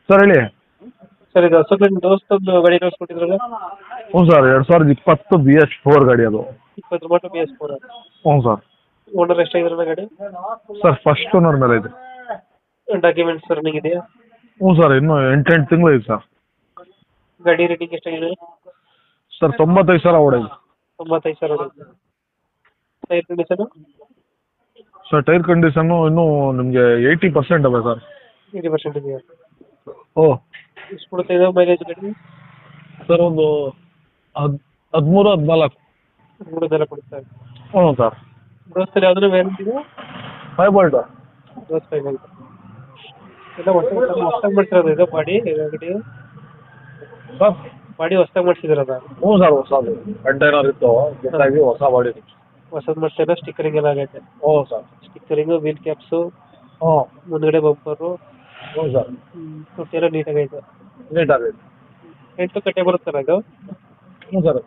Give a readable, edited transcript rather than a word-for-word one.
Sir ಹೇಳಿ. Sir ಇದು ಹೊಸಬ್ರು ನಿಮ್ಮ ದೋಸ್ತೊಂದು ಗಾಡಿ ಕಳಿಸ್ಕೊಟ್ಟಿದ್ರಲ್ಲ, ಹ್ಞೂ ಸರ್ 2020 BS4 ಗಾಡಿ ಅದು. 20 ಮಾಟು BS4. ಹ್ಞೂ ಸರ್. ಓನರ್ ಎಷ್ಟಾಗಿದ್ರಲ್ಲ ಗಾಡಿ? ಸರ್ ಫಸ್ಟ್ ಓನರ್ ಮೇಲೆ ಇದೆ. ಡಾಕ್ಯುಮೆಂಟ್ಸ್ ರನ್ನಿಂಗ್ ಇದೆಯಾ? ಹ್ಞೂ ಸರ್ ಇನ್ನೂ 8 ತಿಂಗಳು ಇದೆ ಸರ್. ಗಾಡಿ ರೇಟಿಂಗ್ ಎಷ್ಟಾಗಿದೆ? ಸರ್ 95,000 ಓಡಿದೆ. 95,000 ಹೊಡೆಯುತ್ತೆ. Tyre condition? Sir tyre condition ಇನ್ನೂ ನಿಮಗೆ 80% ಅವೆ ಸರ್. 80% ಇದೆಯಾ? ಓ ಎಷ್ಟು ಕೊಡುತ್ತೆ ಇದು ಮೈಲೇಜ್ ಗಾಡಿ? ಸರ್ ಒಂದು 13-14. 3 ಕೊಡುತ್ತೆ. ಹ್ಞೂ ಸರ್. ದೋಸ್ತಲ್ಲಿ ಯಾವ್ದಾದ್ರು ವ್ಯಾರಂಟಿ ಇದೆ? 5 ಬೋಲ್ಟ್. ದೋಸ್ತ ಇಲ್ಲ ಅಂತ ಎಲ್ಲ ಹೊಸ್ದಾಗಿ ಮಾಡ್ಸಿರೋದು ಇದು ಬಾಡಿ ಗಾಡಿ? ಸರ್ ಬಾಡಿ ಹೊಸ್ದಾಗಿ ಮಾಡ್ಸಿದಿರದ? ಹ್ಞೂ ಸರ್ ಹೊಸದು ಕಂಟೈನರ್ ಇತ್ತು ಜೊತೆಗೆ ಹೊಸ ಬಾಡಿ. ಹೊಸದು ಮಾಡ್ಸಿದ್ರೆ ಸ್ಟಿಕ್ಕರಿಂಗ್ ಎಲ್ಲ ಆಗೈತೆ. ಹ್ಞೂ ಸರ್. ಸ್ಟಿಕ್ಕರಿಂಗು, ವೀಲ್ ಕ್ಯಾಪ್ಸು, ಹ್ಞೂ ಮುಂದ್ಗಡೆ ಬಂಪರು, ಹ್ಞೂ ಸರ್. ಎಲ್ಲ ನೀಟಾಗೈತೆ. ನೀಟಾಗೈತೆ. ಎಂಟು ಕಟ್ಟೆ ಬರುತ್ತಲ್ಲ ಇದು? ಹ್ಞೂ ಸರ್.